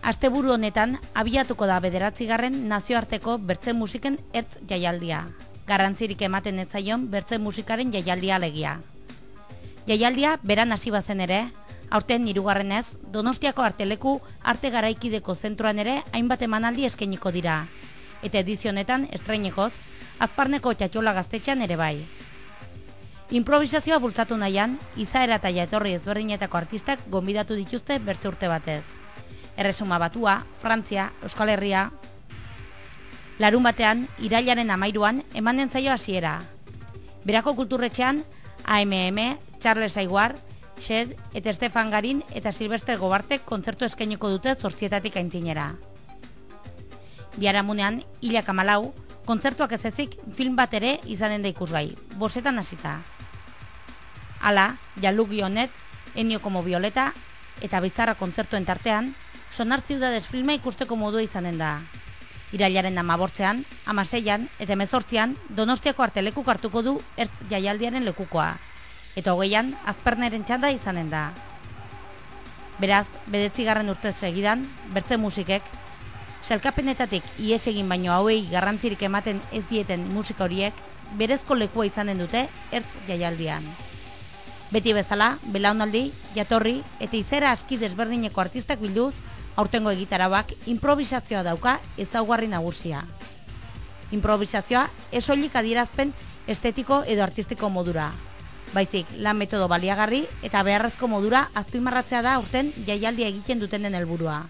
Asteburu honetan abiatuko da 9. nazioarteko bertze musiken ertz jaialdia. Garrantzirik ematen ez zaion bertze musikaren jaialdia alegia. Jaialdia beran hasi bazen ere, aurten 3. Donostiako arteleku arte garaikideko zentroan ere hainbat emanaldi eskainiko dira. Eta edizio honetan estreinekoz, Azparneko Txatxola gaztetxean ere bai. Improvisazioa bultzatu nahian, izaera eta jatorri ezberdinetako artistak gonbidatu dituzte bertze urte batez. Erresuma Batua, Frantzia, Euskal Herria. Larun batean, irailaren 13an emanen zaio hasiera. Berako kulturretxean, AMM, Charles Aiguar, Shed eta Stefan Garin eta Silvester Gobartek kontzertu eskainiko dute 8 aintzinera. Biharamunean, 14, kontzertuak ez ezik film bat ere izanen da ikusgai, 5 hasita. Hala, Jalugi honet, Ennio como Violeta eta Bizarra kontzertuen tartean, Sonar Ciudades filma ikusteko modua izanen da. Irailaren 15an, 16an eta 18an Donostiako artelekuk hartuko du ertz jaialdiaren lekukoa. Eta 20an Azperneren txanda izanen da. Beraz, 9. urtez segidan, bertze musikek, sailkapenetatik ihes egin baino hauei garrantzirik ematen ez dieten musika horiek, berezko lekua izanen dute ertz jaialdian. Beti bezala, belaunaldi, jatorri eta izera aski desberdineko artistak bilduz, aurtengo egitarauak improvisazioa dauka ezaugarri nagusia. Improvisazioa ez soilik adierazpen estetiko edo artistiko modura. Baizik, lan metodo baliagarri eta beharrezko modura azpimarratzea da aurten jaialdia egiten dutenen helburua.